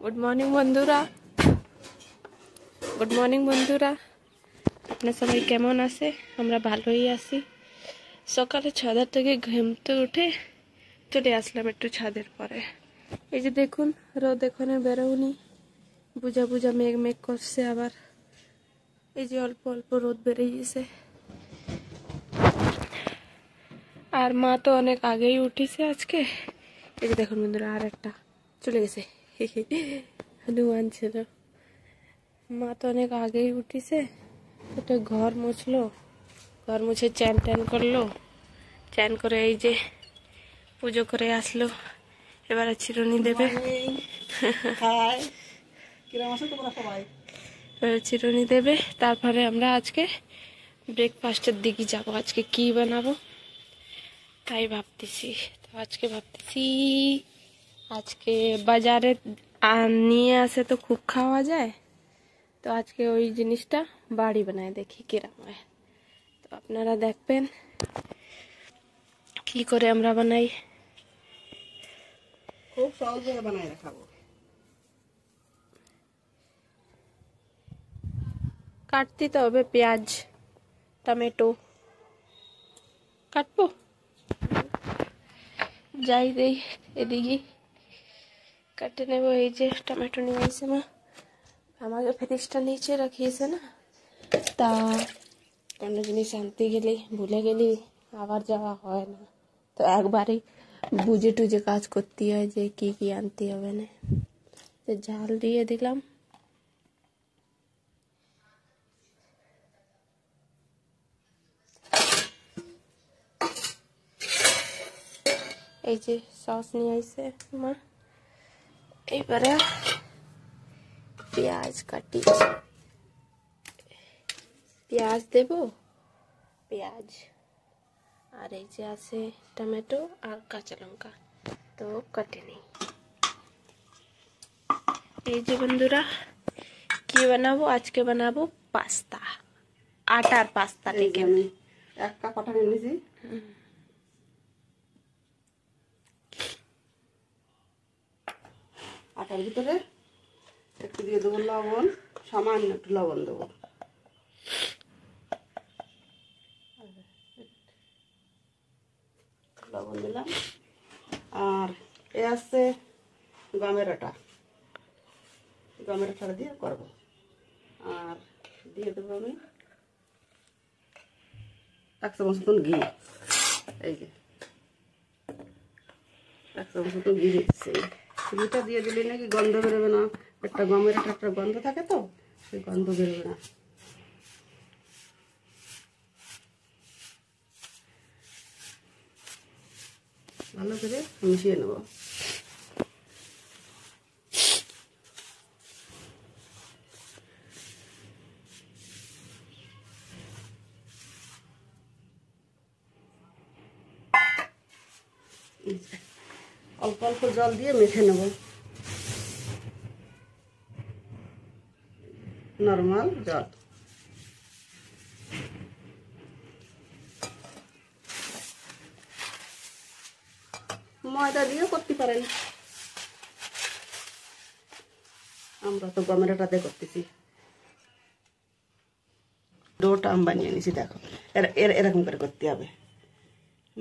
Good morning বন্ধুরা, good morning বন্ধুরা। আপনার সবাই কেমন আছে? আমরা ভালোই আছি। সকালে ছাদের থেকে ঘুমতে উঠে চলে আসলাম একটু ছাদের পরে। এই যে দেখুন, রোদ এখানে বেরোয়নি, বুঝা বুঝা মেঘ মেঘ করছে। আবার এই যে অল্প অল্প রোদ বেরিয়েছে। আর মা তো অনেক আগেই উঠেছে আজকে। এই যে দেখুন বন্ধুরা, আর একটা চলে গেছে, হনুমান ছিল। মা তো অনেক আগেই উঠেছে, ওটা ঘর মুছলো, ঘর মুছে চ্যান ট্যান করলো, চ্যান করে এই যে পুজো করে আসলো। এবারে চিরুনি দেবে, এবারে চিরুনি দেবে। তারপরে আমরা আজকে ব্রেকফাস্টের দিকে যাব। আজকে কি বানাবো তাই ভাবতেছি। তো আজকে ভাবতেছি, আজকে বাজারে নিয়ে আসে তো খুব খাওয়া যায়, তো আজকে ওই জিনিসটা বাড়ি বানায় দেখি কিরকম হয়। তো আপনারা দেখবেন কি করে আমরা বানাই। খুব সহজভাবে বানাই দেখাবো। কাটতে তো হবে, পেঁয়াজ টমেটো কাটবো। যাই দেই এদিকে কাটে নেব। এই যে টমেটো নিয়ে আসে মা, আমাকে ফ্রিজটা নিচে রাখিয়েছে না, তা কোনো জিনিস আনতে গেলে ভুলে গেলে আবার যাওয়া হয় না, তো একবারই বুঝে টুঝে কাজ করতে হয় যে কি কি আনতে হবে না। তো ঝাল দিয়ে দিলাম। এই যে সস নিয়ে আইছে মা। এইবারে পেঁয়াজ কাটি, পেঁয়াজ দেব, পেঁয়াজ আর এই যে আছে টমেটো আর কাঁচা লঙ্কা, তো কেটে নিই। এই যে বন্ধুরা, কি বানাবো আজকে? বানাবো পাস্তা, আটার পাস্তা। এই যে আমি এক কাপ আটা নিয়ে নিয়েছি। আটার ভিতরে একটু দিয়ে দেবো লবণ, সামান্য একটু লবণ দেবো। লবণ দিলাম। আর এ আছে গমের আটা, গমের আটা দিয়ে করবো। আর দিয়ে দেবো আমি 1 চামচ মতন ঘি। এই যে 1 চামচ মতন ঘি দিচ্ছি। ঘিটা দিয়ে দিলে নাকি গন্ধ বেরোবে না, একটা গমের আটা একটা গন্ধ থাকে, তো সেই গন্ধ বেরোবে না। ভালো করে মিশিয়ে নেব। অল্প অল্প জল দিয়ে মেখে নেব, নর্মাল জল। ময়দা দিয়েও করতে পারেন, আমরা তো গমের আটাতে করতেছি। ডোটা আমি বানিয়ে নিছি, দেখো এরকম করে করতে হবে।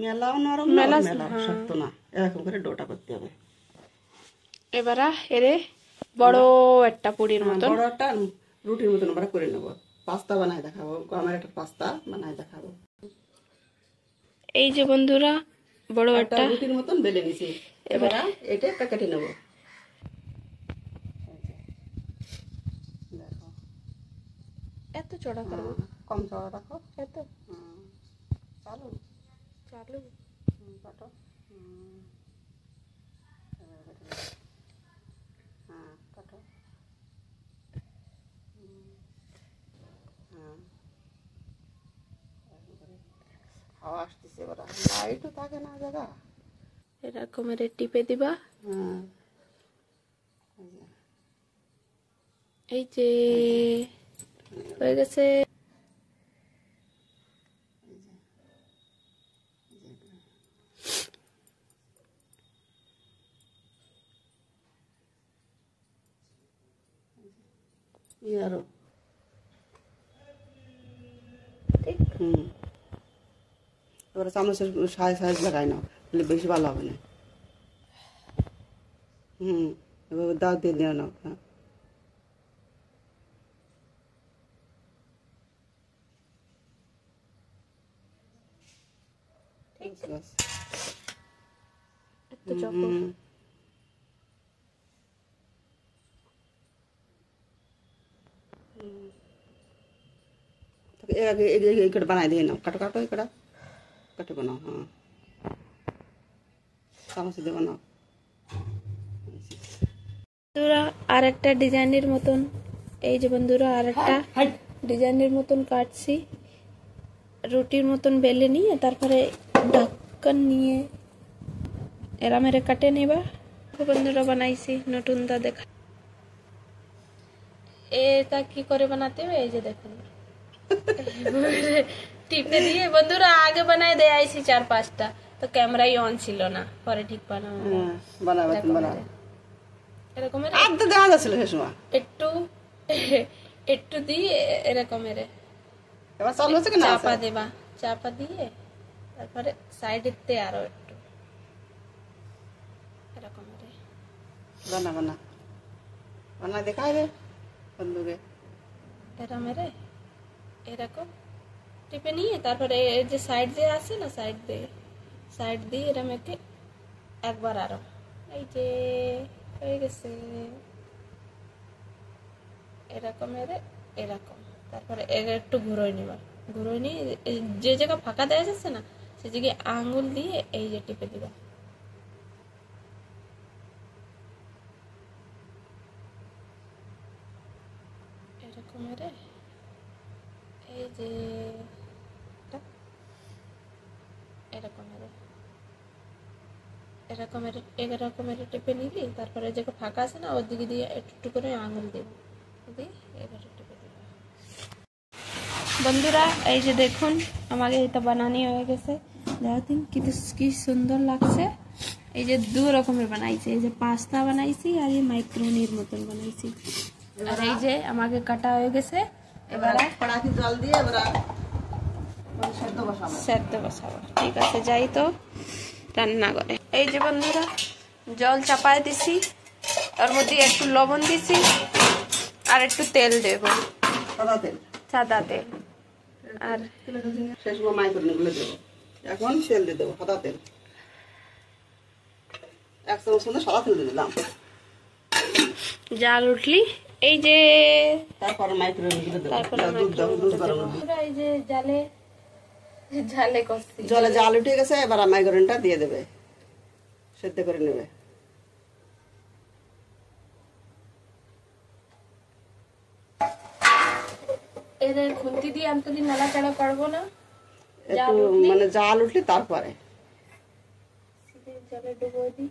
মেলাও নরম না, মেলাও শক্ত না, এরকম করে ডোটা করতে হবে। এবারে এরে বড় একটা পুরির মতন, বড় একটা রুটির মতন আমরা করে নেব। পাস্তা বানাই দেখাবো, গমের একটা পাস্তা বানাই দেখাবো। এই যে বন্ধুরা, বড় একটা রুটির মতন বেলে নিছি। এবারে এটা একটা কেটে নেব। দেখো, এত চড়া করবো, কম চড়া রাখো। এত চালু চালু কাটো। হ্যাঁ কাটো। হ্যাঁ হাওয়া আসতেছে, এবার লাইটও থাকে না জায়গা। এরকম টিপে দিবা। হ্যাঁ এই যে হয়ে গেছে। ये आरो ঠিক এবারে চামচের সাইজ সাইজ লাগাই নাও, তাহলে বেশি ভালো হবে না। এবার দাগ দিয়ে দিয়ে নাও। হ্যাঁ, বাস। একটু চাপো। इकड़ बनाई दे ना, कट काटो इकड़ा कट बनाओ। हाँ, চামচ দিয়ে বানাও। বন্ধুরা আর একটা ডিজাইনের মতন, এই যে বন্ধুরা আর একটা ডিজাইনের মতন কাটছি, রুটির মতন বেলে নিয়ে তারপরে ঢাকন নিয়ে এরা মেরে কাটে নেবা। বন্ধুরা বানাইছি নতুন দা দেখা। এটা কি করে বানাতে হবে এই যে দেখুন, টিপে দিয়ে বন্ধুরা আগে বানায় দেয় আইছি 4-5টা, তো ক্যামেরাই অন ছিল না, পরে ঠিক বানাবো। বানাবে তুমি বানাও। এরকম আর তো দেওয়া যাচ্ছিল সে সময়। একটু একটু দিয়ে এরকমের এবার চালু হচ্ছে কিনা চাপা দেবা, চাপা দিয়ে তারপরে সাইডেতে আরো একটু এরকমের বানা বানা বানা দেখাই দে বন্ধুকে। এরকমের এরকম টিপে নিয়ে তারপরে এই যে সাইড দিয়ে আছে না, সাইড দিয়ে এরকম একবার আরো এই যে হয়ে গেছে এরকমের এরকম। তারপরে একটু ঘুরোয় নিবা, ঘুরোয় নিয়ে যে জায়গা ফাঁকা দেওয়া যাচ্ছে না সে জায়গায় আঙুল দিয়ে এই যে টিপে দিবা। এরকমের এই যে এরকমের টিপে নিলি, তারপরে যে ফাঁকা আছে না ওর দিকে দিয়ে একটু করে আঙুল দিব, দিয়ে এবারে টিপে দিব। বন্ধুরা এই যে দেখুন আমাকে এটা বানানি হয়ে গেছে, দেখুন কি সুন্দর লাগছে। এই যে 2 রকমের বানাইছি, এই যে পাস্তা বানাইছি আর এই মাইক্রোনির মতন বানাইছি। আর এই যে আমাকে কাটা হয়ে গেছে, এবারে কড়াইতে জল দিয়ে এবারে সেদ্ধ বসাবো। ঠিক আছে যাই তো রান্না করে। এই যে বন্ধুরা জল চাপায় দিছি, ওর মধ্যে একটু লবণ দিছি আর একটু তেল দেব, সাদা তেল। আর শেষ সময় মাইক্রোনি গুলো দেবো, এখন তেল দিয়ে দেবো, সাদা তেল 1 চামচ মতো সাদা তেল দিয়ে দিলাম। জাল উঠলি এই যে তারপর মাইক্রোনি গুলো দেবো, তারপরে দুধ গরম হবে। এই যে জালে কষছি, জলে জাল উঠে গেছে, এবার মাইক্রোনিটা দিয়ে দেবে, সেদ্ধ করে নেবে। এদের খুন্তি দিয়ে আমি নাড়াচাড়া করবো না, একটু মানে জাল উঠলে তারপরে জলে ডুবো দিই।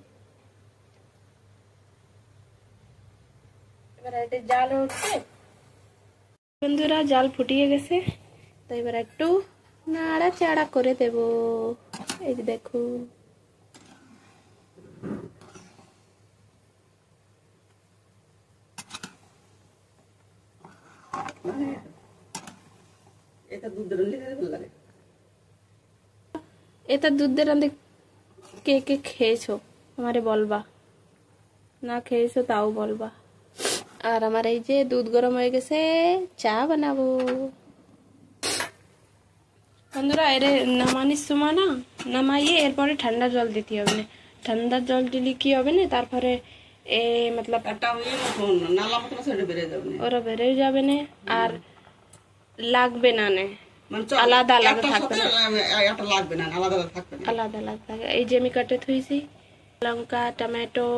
এবার এটা জাল উঠছে বন্ধুরা, জাল ফুটিয়ে গেছে, তো এবার একটু নাড়াচাড়া করে দেব। এই যে দেখুন এটা দুধ দিয়ে ভালো লাগে। এটা দুধ দিয়ে রাঁধে কে কে খেয়েছো আমারে বলবা, না খেয়েছো তাও বলবা। আর আমার এই যে দুধ গরম হয়ে গেছে, চা বানাবো। বন্ধুরা এর নামানির সময় না নামাইয়ে এরপরে ঠান্ডা জল দিতে হবে না, ঠান্ডা জল দিলে কি হবে না তারপরে মতলব ওরা বেড়ে যাবে না আর লাগবে না, আলাদা আলাদা থাকবে না, আলাদা আলাদা থাকবে। এই যে আমি কাটে থুইছি লঙ্কা, টমেটো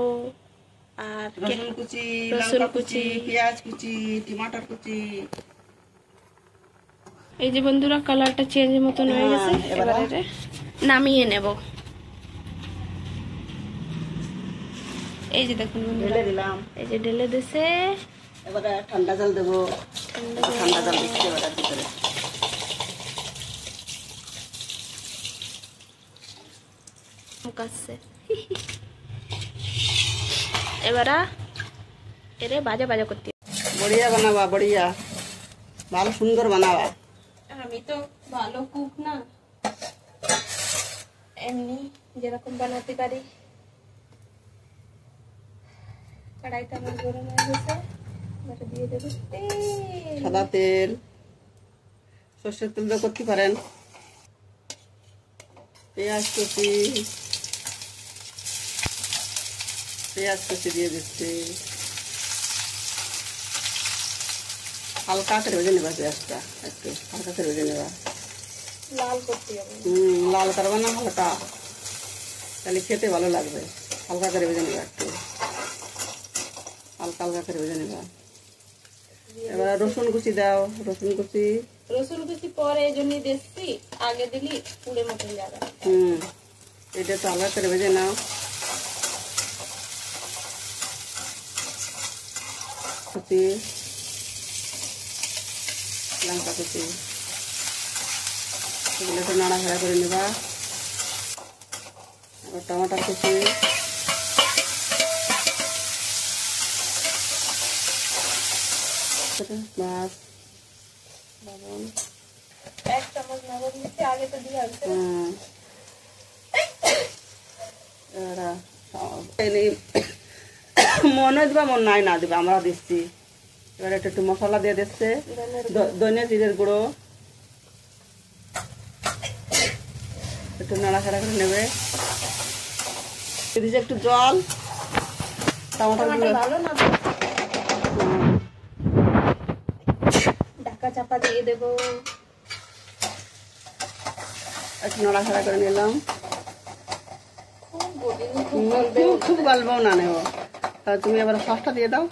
আর রসুন কুচি, পেঁয়াজ কুচি, টমাটার কুচি। এই যে বন্ধুরা কালারটা চেঞ্জ মতন হয়ে গেছে, এবারে নামিয়ে নেব। এই যে দেখুন বন্ধুরা এই যে ঢেলে দিছে, এবারে ঠান্ডা জল দেবো, ঠান্ডা জল দিচ্ছি এবারে ভিতরে। এবারে এরে বাজা বাজা করতে বড়িয়া বানাবা, বড়িয়া ভালো সুন্দর বানাবা। আমি তো ভালো কুক না, এমনি যেরকম বানাতে পারি। কড়াইটা আমার গরম হয়ে গেছে, এবারে দিয়ে দেবো তেল। সাদা তেল, সর্ষের তেল দিয়ে করতে পারেন। পেঁয়াজ কুচি, পেঁয়াজ কুচি দিয়ে দিচ্ছি। হালকা করে ভেজে নেবা পেঁয়াজটা, একটু হালকা করে ভেজে নেবা। লাল করতে হবে। লাল করবা না, হালকা, তাহলে খেতে ভালো লাগবে। হালকা করে ভেজে নেবা, একটু হালকা হালকা করে ভেজে নেবা। এবার রসুন কুচি দাও, রসুন কুচি। রসুন কুচি পরে এই জন্যই দিচ্ছি, আগে দিলি পুড়ে মতন যাবে। এটা তো হালকা করে ভেজে নাও। কুচি, লঙ্কা কুচি, এগুলো একটু নাড়াচাড়া করে নেবা। এবার টমাটো কুচি, মাছ, লবণ, 1 চামচ লবণ দিচ্ছি, আগে তো দিয়ে আসবে। মনে দিবা, মন নাই না দিবা, আমরা দিচ্ছি। এবার একটু মশলা দিয়ে দিচ্ছে, ধনে জিরের গুঁড়ো, একটু নাড়াচাড়া করে নেবে। দিচ্ছে একটু জল, টমাটোর ভালো না, ঢাকা চাপা দিয়ে দেবো। একটু নাড়াচাড়া করে নিলাম। খুব গল্প না নেব, তাহলে তুমি এবার সসটা দিয়ে দাও।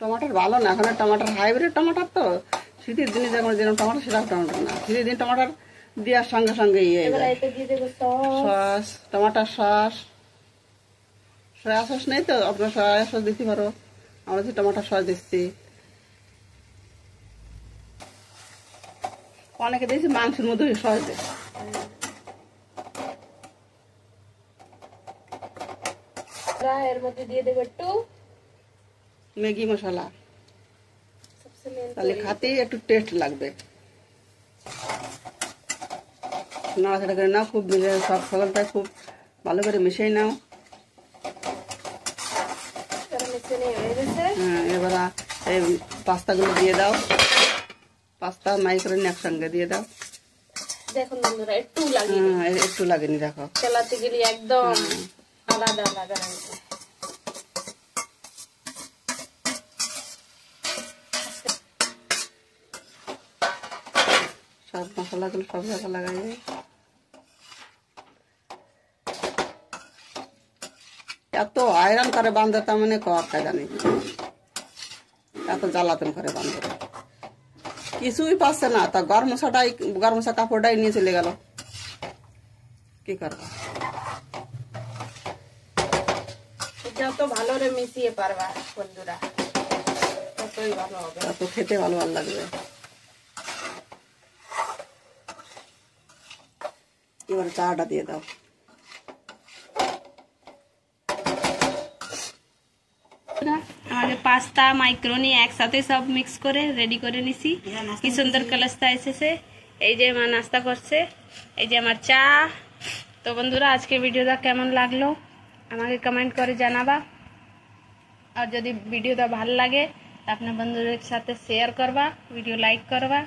টমাটোর ভালো না, এখন টমাটোর হাইব্রিড টমাটোর তো, শীতের দিনে যেমন যেরকম টমাটো সেরকম টমাটো না, শীতের দিন টমাটোর দেওয়ার সঙ্গে সঙ্গে ইয়ে সস, টমাটোর সস, সয়া সস নেই তো, আপনার সয়া সস দিতে পারো, আমরা যে টমাটোর সস দিচ্ছি। অনেকে দিয়েছি মাংসের মধ্যে সস দেয়। এর মধ্যে দিয়ে দেবো একটু ম্যাগি মশলা, তাহলে খাতেই একটু টেস্ট লাগবে। নাড়াচাড়া করে নাও, খুব সব সকলটাই খুব ভালো করে মিশিয়ে নাও। এবার এই পাস্তাগুলো দিয়ে দাও, পাস্তা মাইক্রোওয়েভে একসঙ্গে দিয়ে দাও। দেখুন বন্ধুরা, একটু লাগেনি, দেখো তেলাতে গেলে একদম আলাদা আলাদা। সব মশলাগুলো সব জায়গা লাগাই, এত আয়রন করে বান্ধে, তার মানে কথা জানি, এত জ্বালাতন করে বান্ধে, কিছুই পাচ্ছে না। তা গরম মশা কাপড়টাই নিয়ে চলে গেল, কি করবো? যত ভালো রে মিশিয়ে পারবা বন্ধুরা, ততই ভালো হবে, তত খেতে ভালো লাগবে। এবার চাটা দিয়ে দাও। আমাদের পাস্তা মাইক্রোনি একসাথে সব মিক্স করে রেডি করে নিছি। কি সুন্দর কালারটা এসেছে। এই যে মা নাস্তা করছে, এই যে আমার চা। তো বন্ধুরা, আজকে ভিডিওটা কেমন লাগলো আমাকে কমেন্ট করে জানাবা। আর যদি ভিডিওটা ভালো লাগে তা আপনার বন্ধুদের সাথে শেয়ার করবা, ভিডিও লাইক করবা।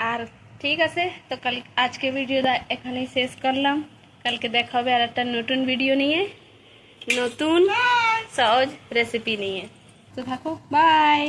আর ঠিক আছে, তো আজকে ভিডিওটা এখানেই শেষ করলাম। কালকে দেখা হবে আর একটা নতুন ভিডিও নিয়ে, নতুন সহজ রেসিপি নিয়ে। তো থাকো, বাই।